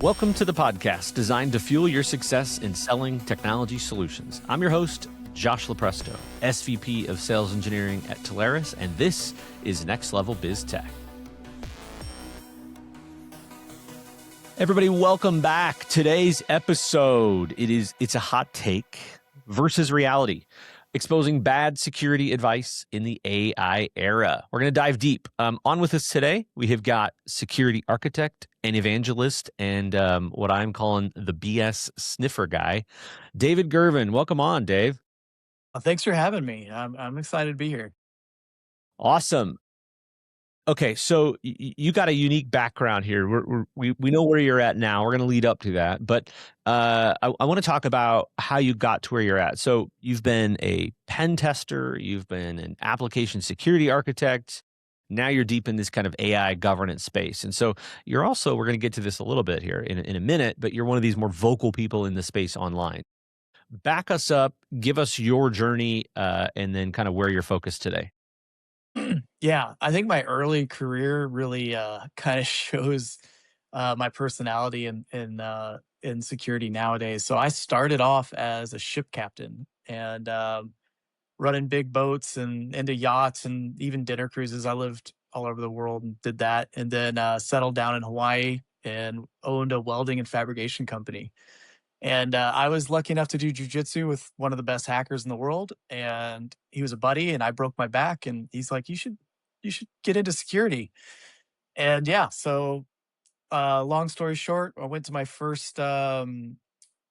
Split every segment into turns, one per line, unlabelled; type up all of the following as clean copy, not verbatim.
Welcome to the podcast designed to fuel your success in selling technology solutions. I'm your host, Josh Lupresto, SVP of Sales Engineering at Telarus, and this is Next Level Biz Tech. Everybody, welcome back. Today's episode, it's a hot take versus reality, exposing bad security advice in the AI era. We're going to dive deep. On with us today, we have got security architect and evangelist and what I'm calling the BS sniffer guy, David Girvin. Welcome on, Dave.
Thanks for having me. I'm excited to be here.
Awesome. Okay, so you got a unique background here. We know where you're at now. We're going to lead up to that, but I want to talk about how you got to where you're at. So you've been a pen tester, you've been an application security architect. Now you're deep in this kind of AI governance space, and so you're also. We're going to get to this a little bit here in a minute, but you're one of these more vocal people in the space online. Back us up, give us your journey, and then kind of where you're focused today.
Yeah, I think my early career really kind of shows my personality in security nowadays. So I started off as a ship captain and running big boats and into yachts and even dinner cruises. I lived all over the world and did that, and then settled down in Hawaii and owned a welding and fabrication company. And I was lucky enough to do jujitsu with one of the best hackers in the world. And he was a buddy, and I broke my back. And he's like, "You should get into security." And yeah, so long story short, I went to my first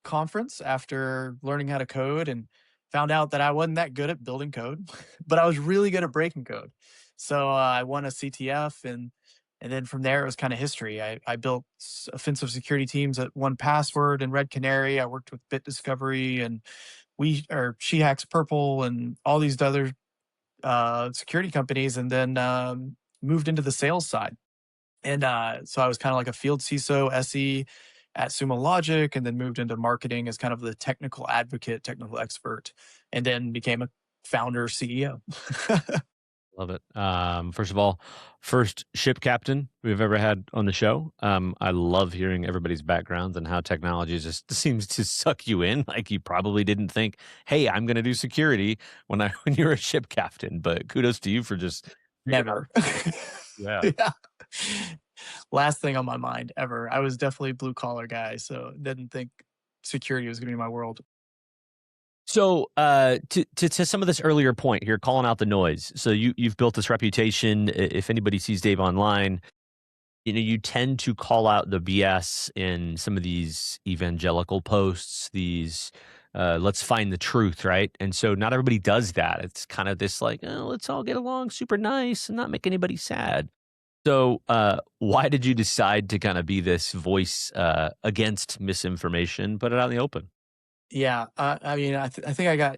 conference after learning how to code and found out that I wasn't that good at building code, but I was really good at breaking code. So I won a CTF, and then from there it was kind of history. I built offensive security teams at 1Password and Red Canary. I worked with Bit Discovery and She Hacks Purple and all these other security companies, and then moved into the sales side. And so I was kind of like a field CISO SE at Sumo Logic, and then moved into marketing as kind of the technical advocate, technical expert, and then became a founder CEO.
Love it. First of all, first ship captain we've ever had on the show. I love hearing everybody's backgrounds and how technology just seems to suck you in. Like you probably didn't think, "Hey, I'm going to do security" when you're a ship captain. But kudos to you for just figuring out.
Never.
Yeah.
Yeah. Last thing on my mind ever. I was definitely a blue collar guy, so didn't think security was going to be my world.
So, to some of this earlier point here, calling out the noise. So you've built this reputation. If anybody sees Dave online, you tend to call out the BS in some of these evangelical posts, these let's find the truth, right? And so not everybody does that. It's kind of this like, oh, let's all get along super nice and not make anybody sad. So why did you decide to kind of be this voice against misinformation, put it out in the open?
Yeah, I mean, I think I got,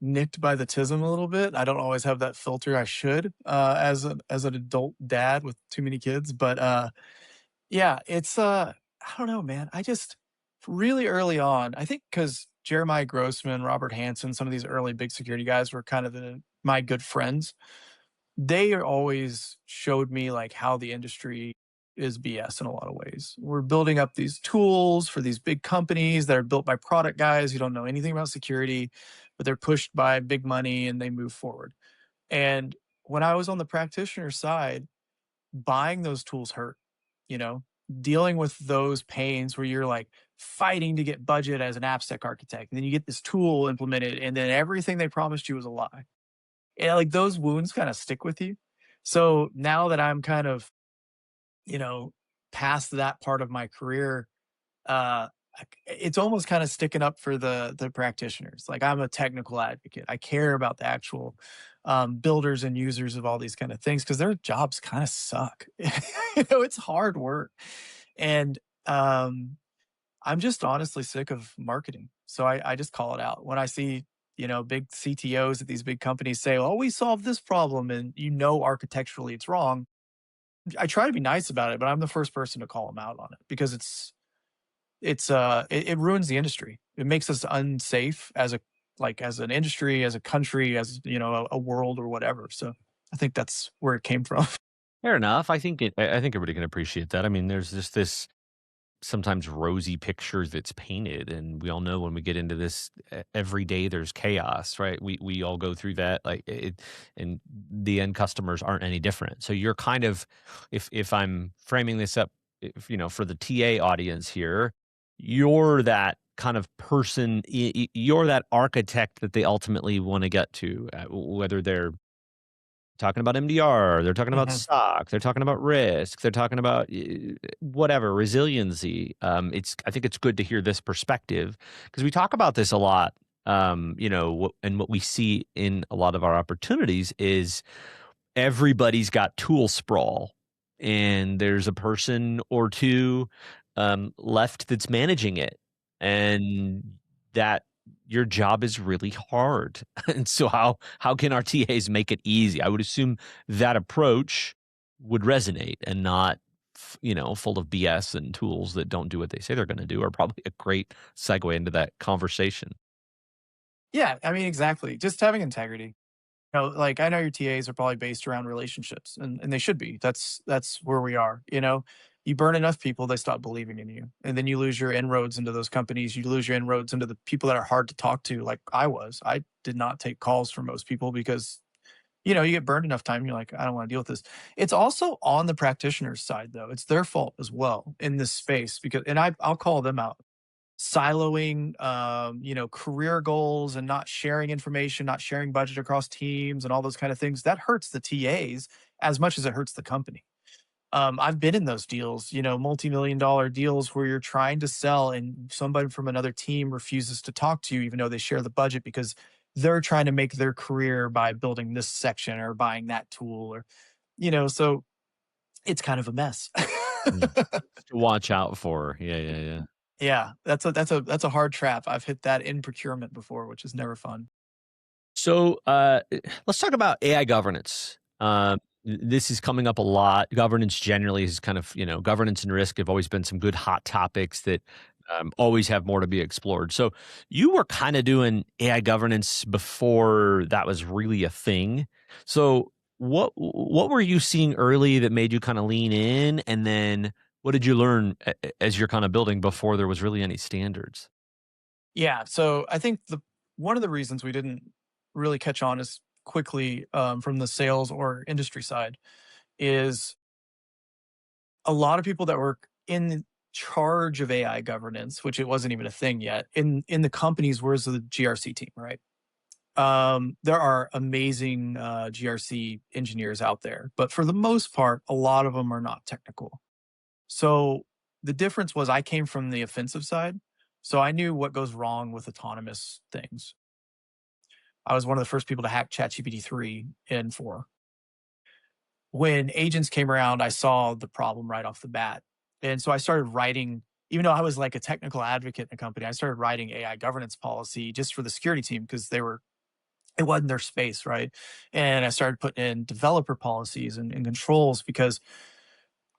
nicked by the tism a little bit. I don't always have that filter I should, as an adult dad with too many kids, but, yeah, it's, I don't know, man. I just really early on, I think because Jeremiah Grossman, Robert Hansen, some of these early big security guys were kind of my good friends. They always showed me, like, how the industry is BS in a lot of ways. We're building up these tools for these big companies that are built by product guys who don't know anything about security, but they're pushed by big money and they move forward. And when I was on the practitioner side, buying those tools hurt, you know, dealing with those pains where you're like fighting to get budget as an AppSec architect. And then you get this tool implemented, and then everything they promised you was a lie. And like those wounds kind of stick with you. So now that I'm kind of, you know, past that part of my career, uh, it's almost kind of sticking up for the practitioners. Like I'm a technical advocate. I care about the actual builders and users of all these kind of things because their jobs kind of suck. It's hard work, and I'm just honestly sick of marketing. So I just call it out when I see big CTOs at these big companies say, "Oh, we solved this problem," and architecturally it's wrong. I try to be nice about it, but I'm the first person to call them out on it because it ruins the industry. It makes us unsafe as an industry, as a country, as a world or whatever. So I think that's where it came from.
Fair enough. I think everybody can appreciate that. I mean, there's just this. sometimes rosy picture that's painted, and we all know when we get into this every day there's chaos, right? We all go through that, like it, and the end customers aren't any different. So you're kind of, if I'm framing this up, if, for the TA audience here, you're that kind of person, you're that architect that they ultimately want to get to, whether they're talking about MDR, they're talking about
Mhm.
stock, they're talking about risk, they're talking about whatever resiliency. I think it's good to hear this perspective because we talk about this a lot. And what we see in a lot of our opportunities is everybody's got tool sprawl, and there's a person or two left that's managing it, and that your job is really hard. And so how can our TAs make it easy? I would assume that approach would resonate, and not full of BS and tools that don't do what they say they're going to do, are probably a great segue into that conversation.
Yeah, I mean, exactly. Just having integrity. Like, I know your TAs are probably based around relationships, and they should be. That's where we are, you know? You burn enough people, they stop believing in you, and then you lose your inroads into those companies, you lose your inroads into the people that are hard to talk to, like I was. I did not take calls from most people because, you get burned enough time, you're like, "I don't wanna deal with this." It's also on the practitioner's side, though. It's their fault as well in this space because and I'll call them out. Siloing, career goals and not sharing information, not sharing budget across teams and all those kind of things, that hurts the TAs as much as it hurts the company. I've been in those deals, multi-million dollar deals where you're trying to sell and somebody from another team refuses to talk to you even though they share the budget because they're trying to make their career by building this section or buying that tool or so it's kind of a mess.
Mm. To watch out for. Yeah, yeah, yeah.
Yeah, that's a hard trap. I've hit that in procurement before, which is never fun.
So let's talk about AI governance. This is coming up a lot. Governance generally is kind of, governance and risk have always been some good hot topics that always have more to be explored. So you were kind of doing AI governance before that was really a thing. So what were you seeing early that made you kind of lean in, and then what did you learn as you're kind of building before there was really any standards?
Yeah, so I think the one of the reasons we didn't really catch on as quickly, from the sales or industry side is a lot of people that were in charge of AI governance, which it wasn't even a thing yet, in the companies where's the GRC team, right? There are amazing, GRC engineers out there, but for the most part, a lot of them are not technical. So the difference was I came from the offensive side, so I knew what goes wrong with autonomous things. I was one of the first people to hack ChatGPT 3 and 4. When agents came around, I saw the problem right off the bat. And so I started writing, even though I was like a technical advocate in a company, I started writing AI governance policy just for the security team because it wasn't their space, right? And I started putting in developer policies and controls because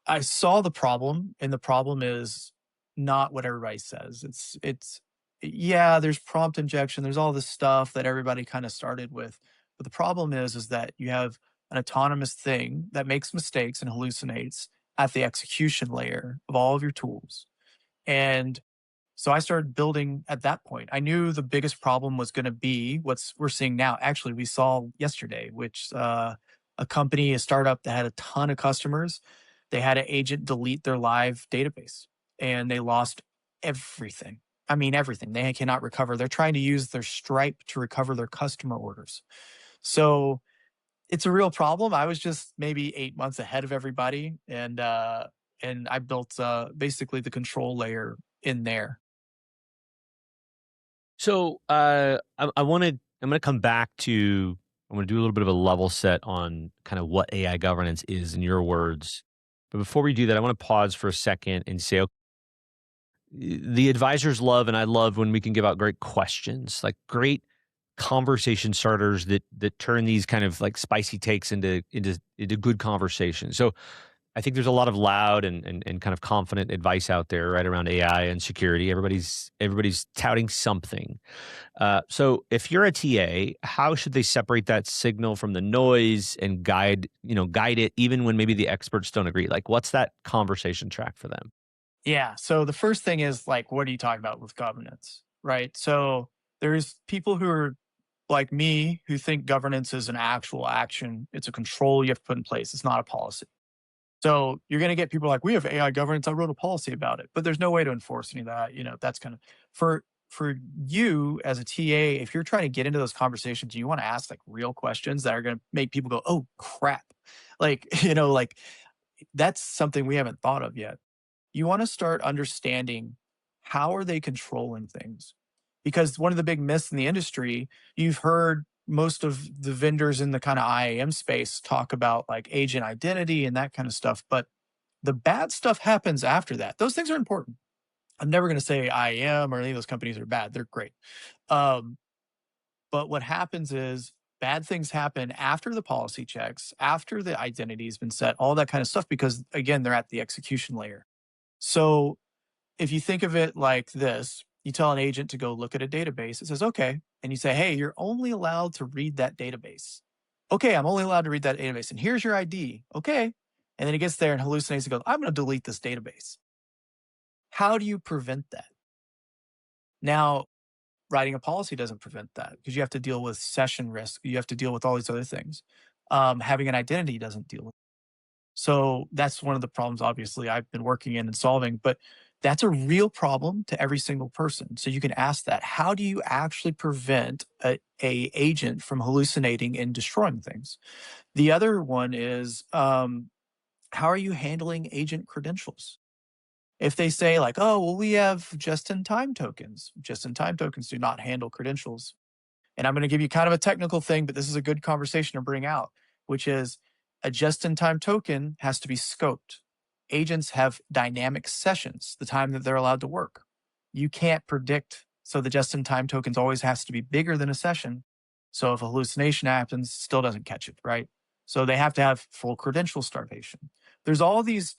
I saw the problem, and the problem is not what everybody says. It's yeah, there's prompt injection, there's all this stuff that everybody kind of started with. But the problem is that you have an autonomous thing that makes mistakes and hallucinates at the execution layer of all of your tools. And so I started building at that point. I knew the biggest problem was going to be what's we're seeing now. Actually, we saw yesterday, which a company, a startup that had a ton of customers, they had an agent delete their live database and they lost everything. I mean, everything. They cannot recover. They're trying to use their Stripe to recover their customer orders. So it's a real problem. I was just maybe 8 months ahead of everybody, and I built basically the control layer in there.
So, I'm gonna come back to I'm gonna do a little bit of a level set on kind of what AI governance is in your words. But before we do that, I want to pause for a second and say, okay, the advisors love, and I love when we can give out great questions, like great conversation starters that turn these kind of like spicy takes into good conversation. So I think there's a lot of loud and kind of confident advice out there right around AI and security. Everybody's touting something. So if you're a TA, how should they separate that signal from the noise and guide it even when maybe the experts don't agree? Like, what's that conversation track for them?
Yeah. So the first thing is like, what are you talking about with governance? Right. So there's people who are like me who think governance is an actual action. It's a control you have to put in place. It's not a policy. So you're going to get people like, we have AI governance. I wrote a policy about it, but there's no way to enforce any of that. That's kind of for you as a TA. If you're trying to get into those conversations, you want to ask like real questions that are going to make people go, oh crap. Like, like that's something we haven't thought of yet. You want to start understanding how are they controlling things? Because one of the big myths in the industry, you've heard most of the vendors in the kind of IAM space talk about like agent identity and that kind of stuff, but the bad stuff happens after that. Those things are important. I'm never going to say IAM or any of those companies are bad. They're great. Um, but what happens is bad things happen after the policy checks, after the identity has been set, all that kind of stuff, because again, they're at the execution layer. So if you think of it like this, you tell an agent to go look at a database. It says, okay. And you say, hey, you're only allowed to read that database. Okay, I'm only allowed to read that database. And here's your ID. Okay. And then it gets there and hallucinates and goes, I'm going to delete this database. How do you prevent that? Now, writing a policy doesn't prevent that because you have to deal with session risk. You have to deal with all these other things. Having an identity doesn't deal with. So that's one of the problems, obviously, I've been working in and solving, but that's a real problem to every single person. So you can ask that. How do you actually prevent a agent from hallucinating and destroying things? The other one is how are you handling agent credentials? If they say like, oh, well, we have just in time tokens do not handle credentials. And I'm going to give you kind of a technical thing, but this is a good conversation to bring out, which is a just in time token has to be scoped. Agents have dynamic sessions, the time that they're allowed to work. You can't predict. So the just in time tokens always has to be bigger than a session. So if a hallucination happens, still doesn't catch it, right? So they have to have full credential starvation. There's all these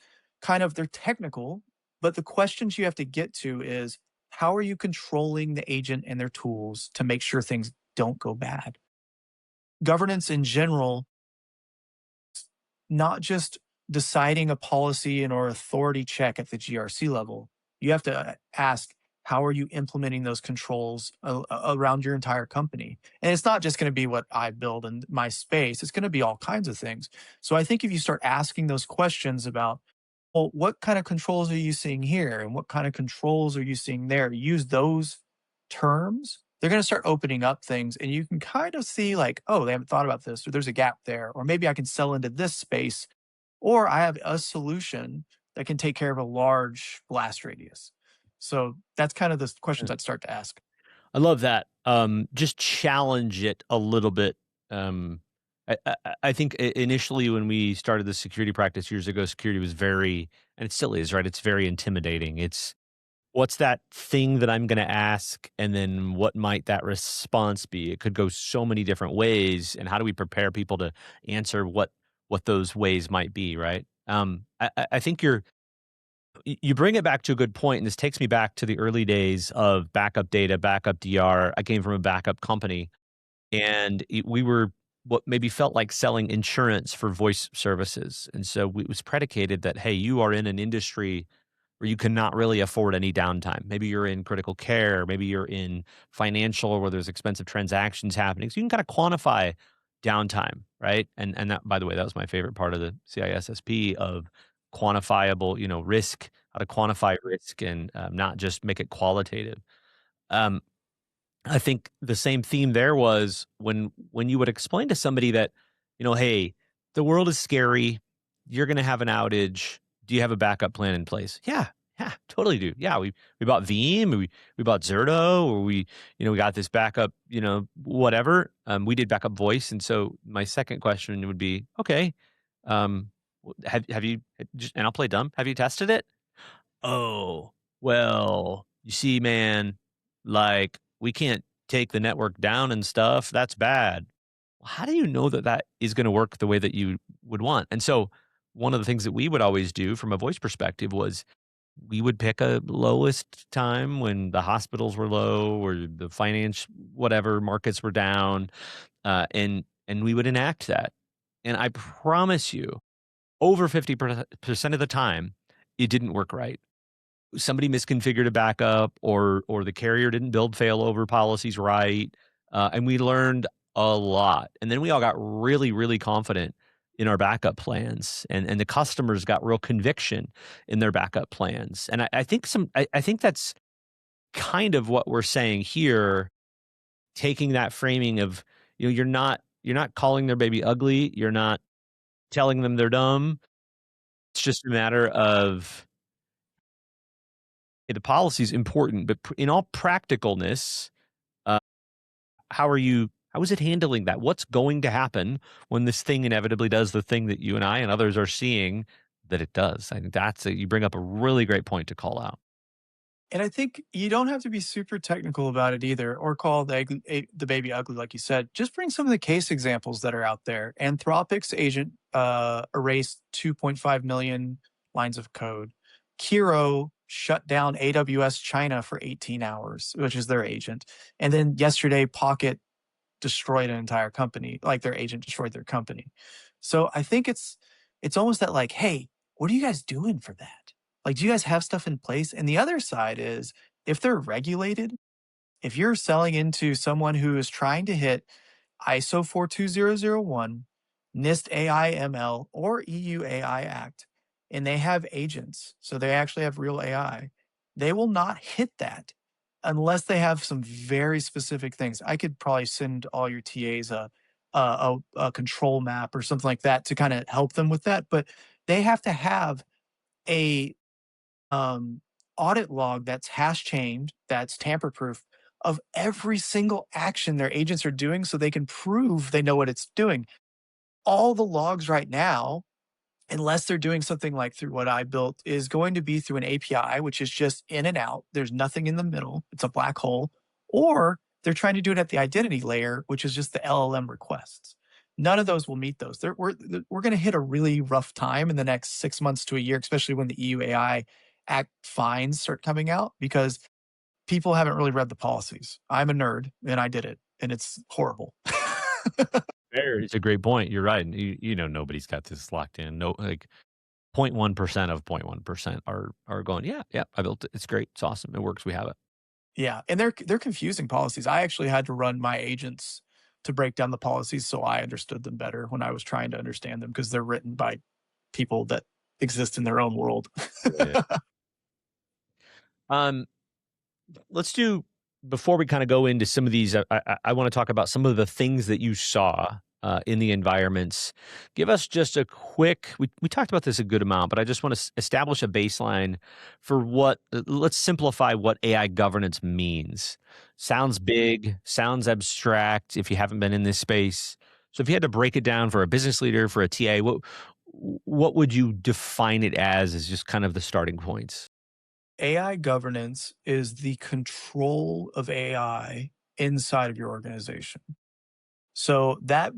they're technical, but the questions you have to get to is how are you controlling the agent and their tools to make sure things don't go bad? Governance in general, not just deciding a policy and or authority check at the GRC level. You have to ask, how are you implementing those controls around your entire company? And it's not just going to be what I build in my space, it's going to be all kinds of things. So I think if you start asking those questions about, well, what kind of controls are you seeing here? And what kind of controls are you seeing there? Use those terms. They're going to start opening up things, and you can kind of see, like, oh, they haven't thought about this, or there's a gap there, or maybe I can sell into this space, or I have a solution that can take care of a large blast radius. So that's kind of the questions I'd start to ask.
I love that. Just challenge it a little bit. Um, I think initially when we started the security practice years ago, security was very, and it still is, right? It's very intimidating. It's what's that thing that I'm going to ask, and then what might that response be? It could go so many different ways, and how do we prepare people to answer what those ways might be, right? I think you bring it back to a good point, and this takes me back to the early days of backup data, backup DR. I came from a backup company, and we were what maybe felt like selling insurance for voice services, and so it was predicated that, hey, you are in an industry where you cannot really afford any downtime. Maybe you're in critical care, maybe you're in financial where there's expensive transactions happening. So you can kind of quantify downtime, right? And that, by the way, that was my favorite part of the CISSP of quantifiable, risk, how to quantify risk and not just make it qualitative. Um, I think the same theme there was when you would explain to somebody that, hey, the world is scary. You're going to have an outage. Do you have a backup plan in place? Yeah, yeah, totally do. Yeah, we bought Veeam, we bought Zerto, or we got this backup, whatever. We did backup voice, and so my second question would be, okay, have you just, and I'll play dumb. Have you tested it? Oh, well, you see, man, like, we can't take the network down and stuff. That's bad. Well, how do you know that that is gonna work the way that you would want? And so, one of the things that we would always do from a voice perspective was we would pick a lowest time when the hospitals were low or the finance whatever markets were down, and we would enact that. And I promise you, over 50% of the time, it didn't work right. somebody misconfigured a backup, or the carrier didn't build failover policies right, and we learned a lot. And then we all got really, really confident in our backup plans, and the customers got real conviction in their backup plans. And I think that's kind of what we're saying here, taking that framing of, you're not calling their baby ugly, you're not telling them they're dumb. It's just a matter of, the policy is important, but in all practicalness, uh, how is it handling that? What's going to happen when this thing inevitably does the thing that you and I and others are seeing that it does? I think you bring up a really great point to call out.
And I think you don't have to be super technical about it either, or call the baby ugly, like you said. Just bring some of the case examples that are out there. Anthropic's agent erased 2.5 million lines of code. Kiro shut down AWS China for 18 hours, which is their agent. And then yesterday, Pocket destroyed an entire company, like their agent destroyed their company. So I think it's almost that like, hey, what are you guys doing for that? Like, do you guys have stuff in place? And the other side is if they're regulated, if you're selling into someone who is trying to hit ISO 42001, NIST AI ML, or EU AI Act, and they have agents, so they actually have real AI, they will not hit that unless they have some very specific things. I could probably send all your TAs a control map or something like that to kind of help them with that, but they have to have a um, audit log that's hash chained, that's tamper proof of every single action their agents are doing so they can prove they know what it's doing. All the logs right now, unless they're doing something like through what I built, is going to be through an API, which is just in and out. There's nothing in the middle, it's a black hole. Or they're trying to do it at the identity layer, which is just the LLM requests. None of those will meet those. We're going to hit a really rough time in the next 6 months to a year, especially when the EU AI Act fines start coming out, because people haven't really read the policies. I'm a nerd and I did it, and it's horrible.
Fair. It's a great point. You're right. And nobody's got this locked in. No, like 0.1% of 0.1% are going, yeah, yeah, I built it. It's great. It's awesome. It works. We have it.
Yeah, and they're confusing policies. I actually had to run my agents to break down the policies so I understood them better when I was trying to understand them, because they're written by people that exist in their own world.
Yeah. Um, let's do before we kind of go into some of these. I want to talk about some of the things that you saw in the environments. Give us just a quick. We talked about this a good amount, but I just want to establish a baseline for what. Let's simplify what AI governance means. Sounds big, sounds abstract. If you haven't been in this space, so if you had to break it down for a business leader, for a TA, what would you define it as? As just kind of the starting points.
AI governance is the control of AI inside of your organization. So that's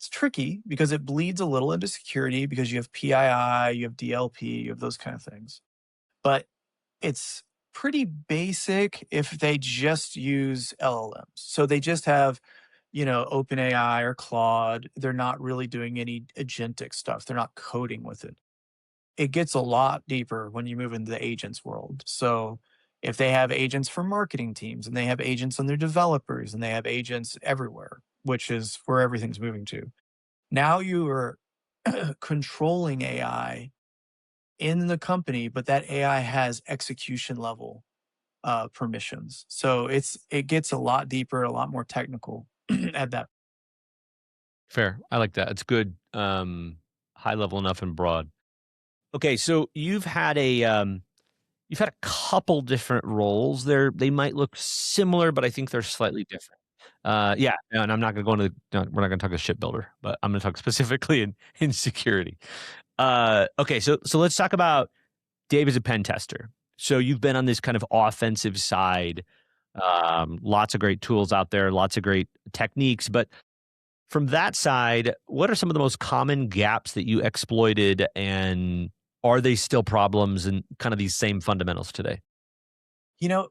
tricky because it bleeds a little into security, because you have PII, you have DLP, you have those kind of things. But it's pretty basic if they just use LLMs. So they just have, OpenAI or Claude. They're not really doing any agentic stuff. They're not coding with it. It gets a lot deeper when you move into the agents world. So if they have agents for marketing teams, and they have agents on their developers, and they have agents everywhere, which is where everything's moving to. Now you are controlling AI in the company, but that AI has execution level permissions. So it gets a lot deeper, a lot more technical at that.
Fair. I like that. It's good. High level enough and broad. Okay, so you've had a couple different roles there. They might look similar, but I think they're slightly different. Yeah, and I'm not going to go into. No, we're not going to talk a shipbuilder, but I'm going to talk specifically in security. Okay, so let's talk about Dave as a pen tester. So you've been on this kind of offensive side. Lots of great tools out there, lots of great techniques, but from that side, what are some of the most common gaps that you exploited, and are they still problems and kind of these same fundamentals today?
You know,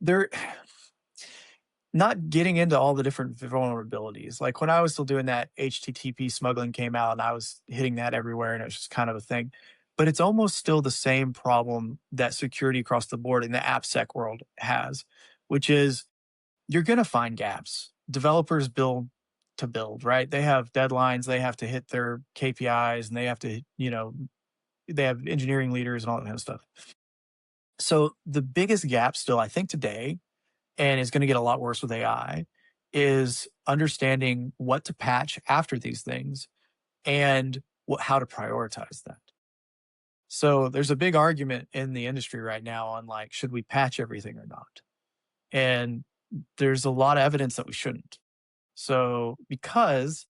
they're not getting into all the different vulnerabilities. Like when I was still doing that, HTTP smuggling came out, and I was hitting that everywhere, and it was just kind of a thing. but it's almost still the same problem that security across the board in the AppSec world has, which is you're going to find gaps. Developers build to build, right? They have deadlines, they have to hit their KPIs, and they have to, they have engineering leaders and all that kind of stuff. So the biggest gap still, I think, today, and is going to get a lot worse with AI, is understanding what to patch after these things and how to prioritize that. So there's a big argument in the industry right now on like, should we patch everything or not? And there's a lot of evidence that we shouldn't. So because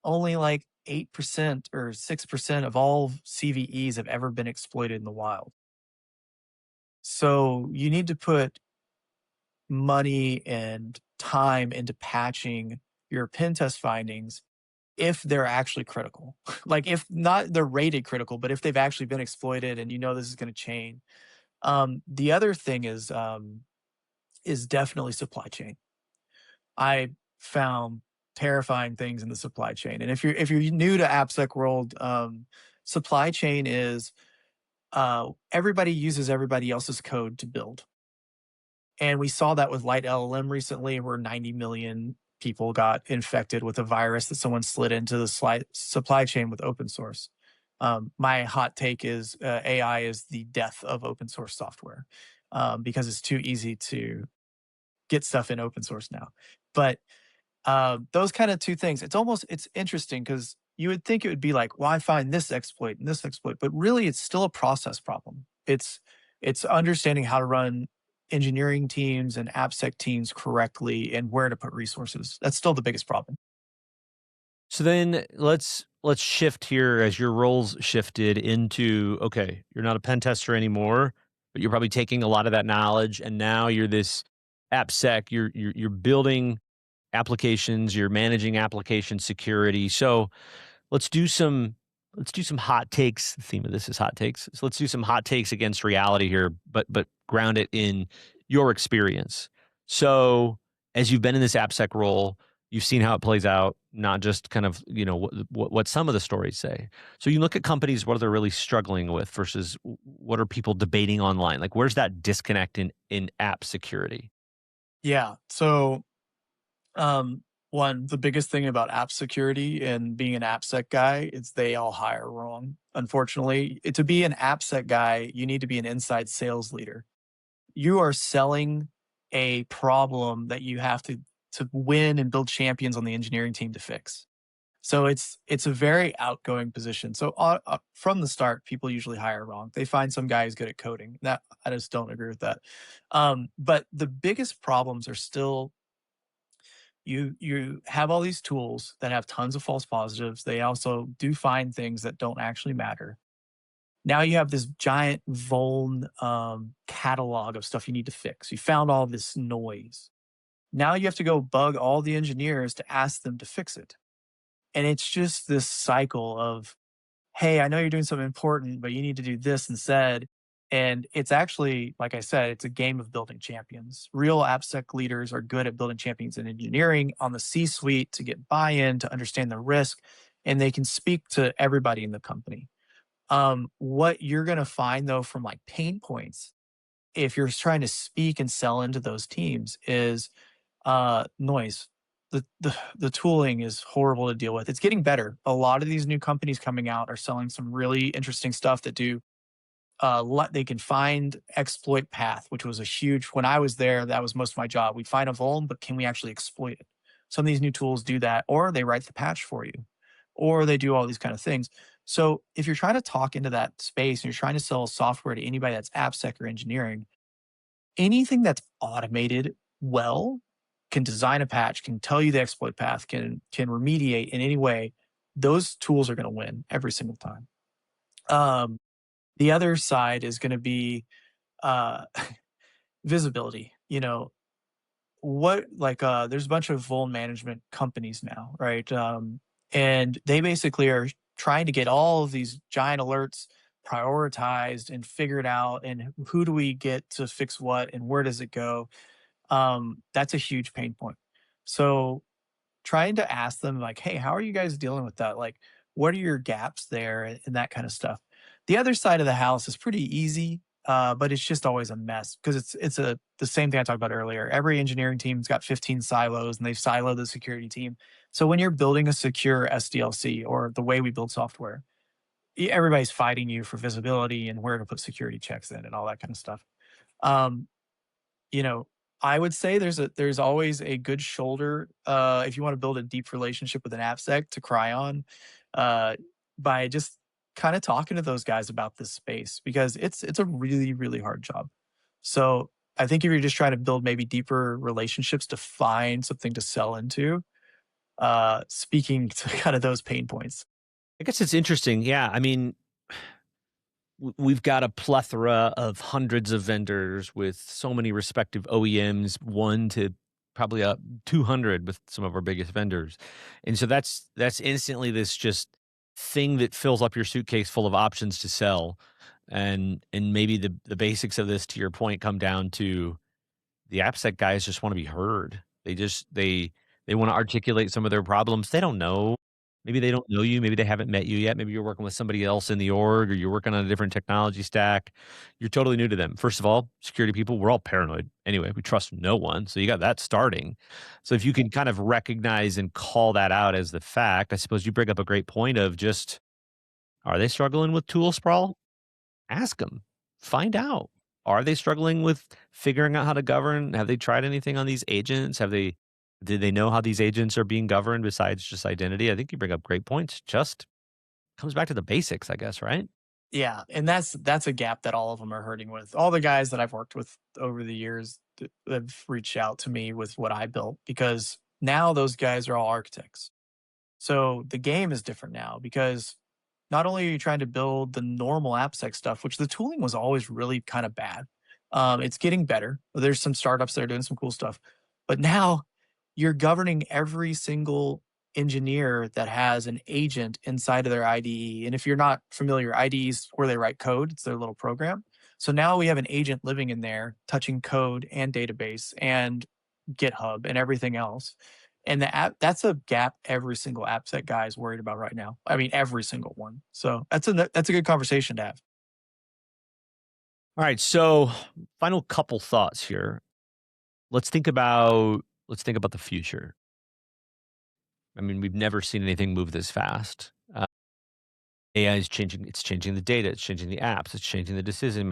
only like 8% or 6% of all CVEs have ever been exploited in the wild. So you need to put money and time into patching your pen test findings if they're actually critical. Like if not they're rated critical, but if they've actually been exploited and you know this is going to change. The other thing is definitely supply chain. I found terrifying things in the supply chain. And if you're new to AppSec world, supply chain is everybody uses everybody else's code to build. And we saw that with Light LLM recently, where 90 million people got infected with a virus that someone slid into the supply chain with open source. My hot take is AI is the death of open source software because it's too easy to get stuff in open source now. But those kind of two things, it's interesting because you would think it would be like, well, I find this exploit and this exploit, but really it's still a process problem. It's understanding how to run engineering teams and AppSec teams correctly and where to put resources. That's still the biggest problem.
So then let's shift here as your roles shifted into, okay, you're not a pen tester anymore, but you're probably taking a lot of that knowledge and now you're this AppSec, you're building applications, you're managing application security. So let's do some hot takes. The theme of this is hot takes. So let's do some hot takes against reality here, but ground it in your experience. So as you've been in this AppSec role, you've seen how it plays out, not just kind of, what some of the stories say. So you look at companies, what are they really struggling with versus what are people debating online? Like where's that disconnect in app security?
Yeah. So Um, one, the biggest thing about app security and being an AppSec guy is they all hire wrong. Unfortunately, to be an AppSec guy, you need to be an inside sales leader. You are selling a problem that you have to win and build champions on the engineering team to fix. So it's a very outgoing position. So from the start, people usually hire wrong. They find some guy who's good at coding. That I just don't agree with that. But the biggest problems are still you have all these tools that have tons of false positives. They also do find things that don't actually matter. Now you have this giant vuln catalog of stuff you need to fix. You found all this noise. Now you have to go bug all the engineers to ask them to fix it. And it's just this cycle of, hey, I know you're doing something important, but you need to do this instead. And it's actually, like I said, it's a game of building champions. Real AppSec leaders are good at building champions in engineering on the C suite to get buy in, to understand the risk, and they can speak to everybody in the company. What you're going to find, though, from like pain points, if you're trying to speak and sell into those teams, is noise. The tooling is horrible to deal with. It's getting better. A lot of these new companies coming out are selling some really interesting stuff that do they can find exploit path, which was a huge when I was there, that was most of my job. We find a vuln, but can we actually exploit it? Some of these new tools do that, or they write the patch for you, or they do all these kind of things. So if you're trying to talk into that space and you're trying to sell software to anybody that's AppSec or engineering, anything that's automated well can design a patch, can tell you the exploit path, can remediate in any way. Those tools are going to win every single time. The other side is going to be uh, visibility. There's a bunch of vuln management companies now, right? And they basically are trying to get all of these giant alerts prioritized and figured out, and who do we get to fix what and where does it go. That's a huge pain point. So trying to ask them like, hey, how are you guys dealing with that? Like, what are your gaps there and that kind of stuff? The other side of the house is pretty easy, but it's just always a mess because it's the same thing I talked about earlier. Every engineering team's got 15 silos and they've siloed the security team. So when you're building a secure SDLC or the way we build software, everybody's fighting you for visibility and where to put security checks in and all that kind of stuff. Um, you know, I would say there's always a good shoulder, if you wanna build a deep relationship with an AppSec to cry on, uh, by just kinda talking to those guys about this space because it's a really, really hard job. So, I think if you're just trying to build maybe deeper relationships to find something to sell into, speaking to kind of those pain points.
I guess it's interesting. Yeah, I mean, we've got a plethora of hundreds of vendors with so many respective OEMs, one to probably 200 with some of our biggest vendors, and so that's instantly this just thing that fills up your suitcase full of options to sell, and maybe the basics of this, to your point, come down to the AppSec guys just wanna be heard. They wanna articulate some of their problems. They don't know. Maybe they don't know you, maybe they haven't met you yet, maybe you're working with somebody else in the org, or you're working on a different technology stack. You're totally new to them. First of all, security people, we're all paranoid. Anyway, we trust no one, so you got that starting. So if you can kind of recognize and call that out as the fact, I suppose you bring up a great point of just, are they struggling with tool sprawl? Ask them. Find out. Are they struggling with figuring out how to govern? Have they tried anything on these agents? Did they know how these agents are being governed besides just identity? I think you bring up great points. Just comes back to the basics, I guess, right?
Yeah, and that's a gap that all of them are hurting with. All the guys that I've worked with over the years have reached out to me with what I built because now those guys are all architects. So the game is different now because not only are you trying to build the normal AppSec stuff, which the tooling was always really kind of bad. It's getting better. There's some startups that are doing some cool stuff, but now you're governing every single engineer that has an agent inside of their IDE. And if you're not familiar, IDEs where they write code, it's their little program. So now we have an agent living in there, touching code and database and GitHub and everything else. And that's a gap every single AppSec guy is worried about right now. I mean, every single one. So that's a good conversation to have.
All right. So final couple thoughts here. Let's think about let's think about the future. I mean, we've never seen anything move this fast. AI is changing. It's changing the data. It's changing the apps. It's changing the decision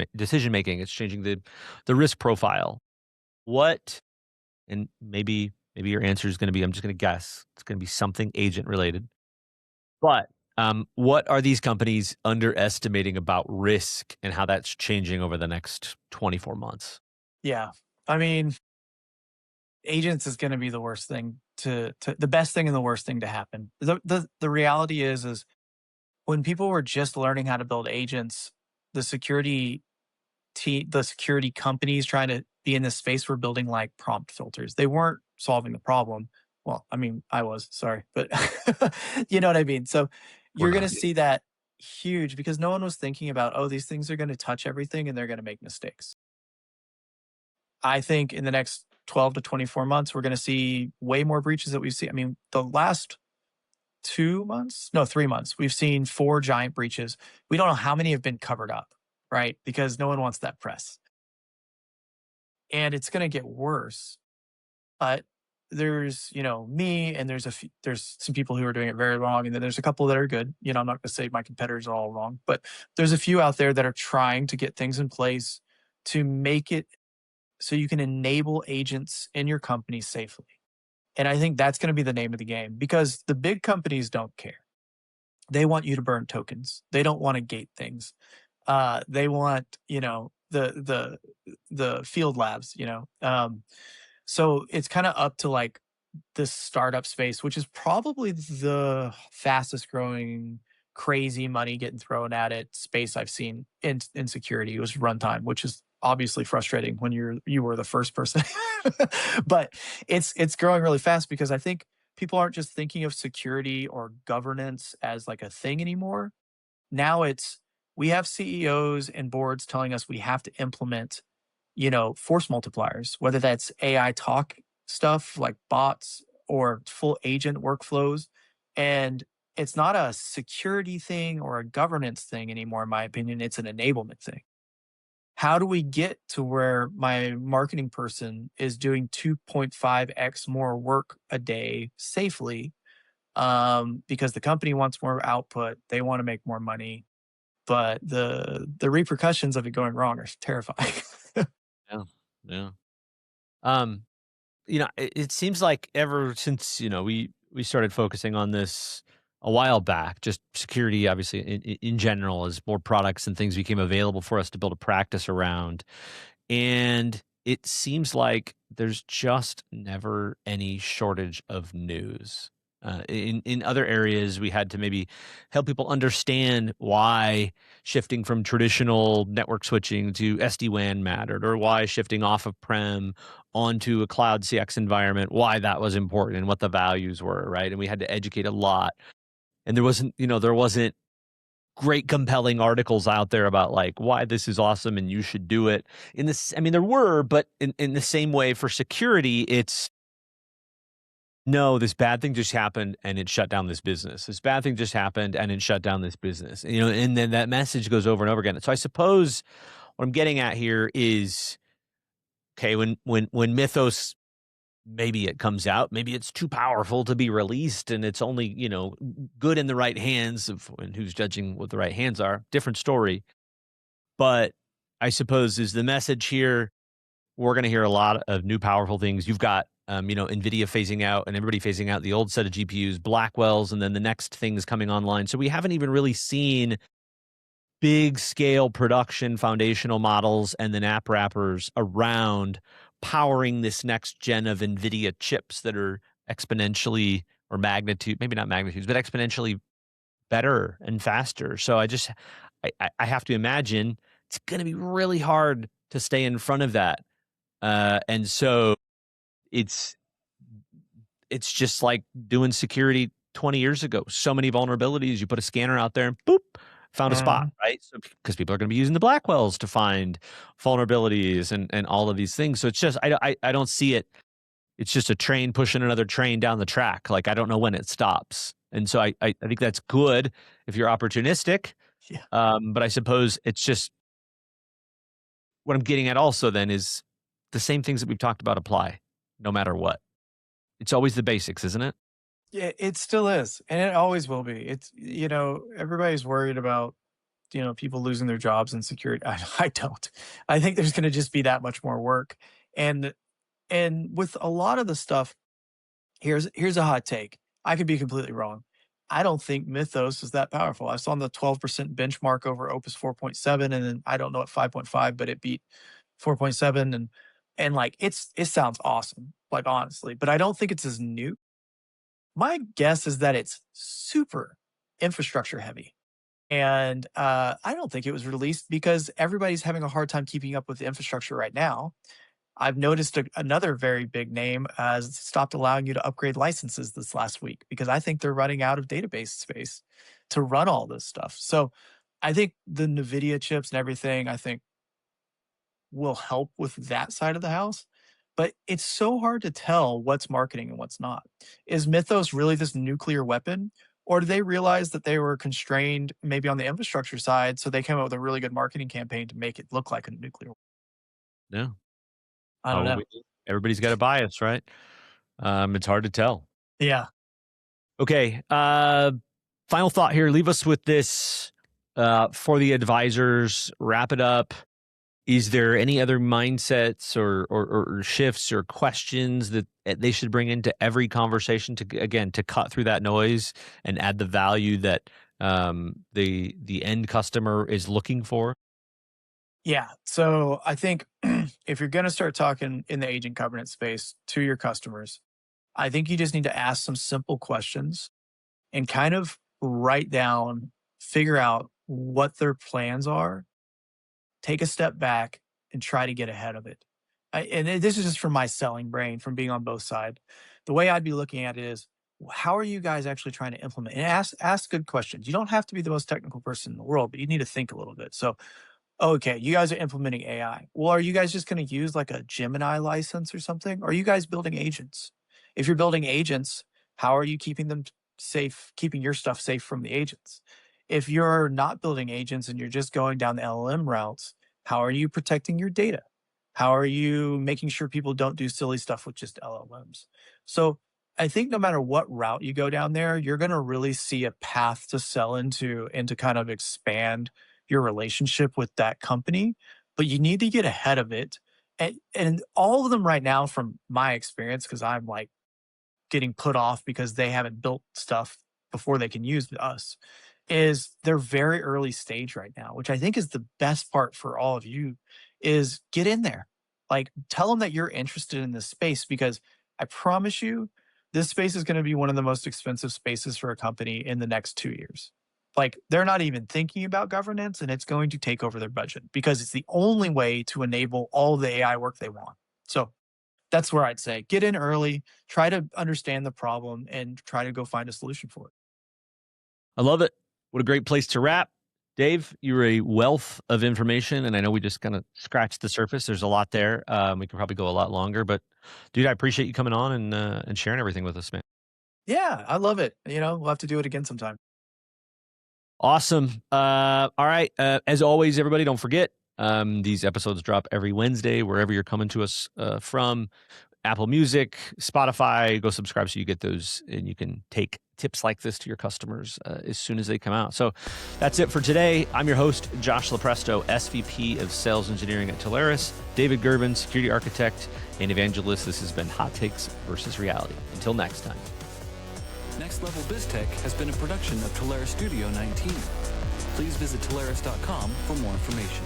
making. It's changing the risk profile. What and maybe your answer is going to be, I'm just going to guess, it's going to be something agent related. But what are these companies underestimating about risk and how that's changing over the next 24 months?
Yeah. I mean, agents is going to be the worst thing to the best thing and the worst thing to happen. The reality is when people were just learning how to build agents, the security companies trying to be in this space were building like prompt filters. They weren't solving the problem. Well, I mean, I was, sorry, but you know what I mean? So
We're
you're going to
not.
see that huge because no one was thinking about, oh, these things are going to touch everything and they're going to make mistakes. I think in the next 12 to 24 months, we're going to see way more breaches that we've seen. I mean, the last 2 months, no, 3 months, we've seen four giant breaches. We don't know how many have been covered up, right? Because no one wants that press. And it's going to get worse. But there's, me and there's some people who are doing it very wrong. And then there's a couple that are good. I'm not going to say my competitors are all wrong, but there's a few out there that are trying to get things in place to make it so you can enable agents in your company safely. And I think that's going to be the name of the game because the big companies don't care. They want you to burn tokens. They don't want to gate things. They want, the field labs, so it's kind of up to like this startup space, which is probably the fastest growing, crazy money getting thrown at it space I've seen in security. It was runtime, which is obviously frustrating when you were the first person. But it's growing really fast because I think people aren't just thinking of security or governance as like a thing anymore. Now it's we have CEOs and boards telling us we have to implement, force multipliers, whether that's AI talk stuff like bots or full agent workflows. And it's not a security thing or a governance thing anymore, in my opinion. It's an enablement thing. How do we get to where my marketing person is doing 2.5x more work a day safely? Because the company wants more output, they want to make more money, but the repercussions of it going wrong are terrifying.
Yeah. Yeah. Um, it seems like ever since, we started focusing on this a while back, just security, obviously, in general, as more products and things became available for us to build a practice around. And it seems like there's just never any shortage of news. In other areas, we had to maybe help people understand why shifting from traditional network switching to SD-WAN mattered, or why shifting off of prem onto a cloud CX environment, why that was important and what the values were, right? And we had to educate a lot. And there wasn't great compelling articles out there about like why this is awesome and you should do it. In this, I mean, there were, but in the same way for security, it's no, this bad thing just happened and it shut down this business. This bad thing just happened and it shut down this business. And then that message goes over and over again. So I suppose what I'm getting at here is, okay, when Mythos, maybe it comes out, maybe it's too powerful to be released and it's only, good in the right hands of, and who's judging what the right hands are, different story. But I suppose is the message here, we're gonna hear a lot of new powerful things. You've got, NVIDIA phasing out and everybody phasing out the old set of GPUs, Blackwells, and then the next things coming online. So we haven't even really seen big scale production foundational models and then app wrappers around powering this next gen of NVIDIA chips that are exponentially, or magnitude, maybe not magnitudes, but exponentially better and faster. So I have to imagine it's going to be really hard to stay in front of that. And so it's it's just like doing security 20 years ago. So many vulnerabilities. You put a scanner out there and boop, found a spot,
Mhm.
right? So because people are going to be using the Blackwells to find vulnerabilities and all of these things. So it's just I don't see it. It's just a train pushing another train down the track. Like I don't know when it stops. And so I think that's good if you're opportunistic.
Yeah.
But I suppose it's just what I'm getting at also then is the same things that we've talked about apply no matter what. It's always the basics, isn't it?
Yeah, it still is, and it always will be. Everybody's worried about, people losing their jobs and security. I don't. I think there's gonna just be that much more work. And with a lot of the stuff, here's a hot take. I could be completely wrong. I don't think Mythos is that powerful. I saw the 12% benchmark over Opus 4.7, and then I don't know at 5.5, but it beat 4.7, and like it sounds awesome, like honestly, but I don't think it's as new. My guess is that it's super infrastructure heavy. And I don't think it was released because everybody's having a hard time keeping up with the infrastructure right now. I've noticed another very big name has stopped allowing you to upgrade licenses this last week because I think they're running out of database space to run all this stuff. So I think the NVIDIA chips and everything, I think will help with that side of the house. But it's so hard to tell what's marketing and what's not. Is Mythos really this nuclear weapon? Or do they realize that they were constrained maybe on the infrastructure side? So they came up with a really good marketing campaign to make it look like a nuclear.
Yeah,
I don't know.
probably. Everybody's got a bias, right? It's hard to tell.
Yeah.
Okay. Final thought here. Leave us with this for the advisors. Wrap it up. Is there any other mindsets or shifts or questions that they should bring into every conversation to, again, to cut through that noise and add the value that the end customer is looking for?
Yeah. So I think if you're going to start talking in the agent covenant space to your customers, I think you just need to ask some simple questions and kind of write down, figure out what their plans are, take a step back and try to get ahead of it. This is just from my selling brain, from being on both sides. The way I'd be looking at it is, how are you guys actually trying to implement? And ask good questions. You don't have to be the most technical person in the world, but you need to think a little bit. So, okay, you guys are implementing AI. Well, are you guys just going to use like a Gemini license or something? Or are you guys building agents? If you're building agents, how are you keeping them safe, keeping your stuff safe from the agents. If you're not building agents and you're just going down the LLM routes, how are you protecting your data? How are you making sure people don't do silly stuff with just LLMs? So I think no matter what route you go down there, you're going to really see a path to sell into and to kind of expand your relationship with that company. But you need to get ahead of it. And all of them right now, from my experience, because I'm like getting put off because they haven't built stuff before they can use us, is they're very early stage right now, which I think is the best part for all of you, is get in there. Like, tell them that you're interested in this space, because I promise you this space is going to be one of the most expensive spaces for a company in the next 2 years. Like, they're not even thinking about governance, and it's going to take over their budget because it's the only way to enable all the AI work they want. So that's where I'd say get in early, try to understand the problem, and try to go find a solution for it.
I love it. What a great place to wrap. Dave, you're a wealth of information, and I know we just kind of scratched the surface. There's a lot there. We could probably go a lot longer, but dude, I appreciate you coming on and sharing everything with us, man.
Yeah, I love it. We'll have to do it again sometime.
Awesome. All right. As always, everybody, don't forget these episodes drop every Wednesday wherever you're coming to us from. Apple Music, Spotify. Go subscribe so you get those, and you can take tips like this to your customers as soon as they come out. So that's it for today. I'm your host, Josh Lopresto, SVP of Sales Engineering at Telarus. David Girvin, Security Architect and Evangelist. This has been Hot Takes versus Reality. Until next time.
Next Level BizTech has been a production of Telarus Studio 19. Please visit Telarus.com for more information.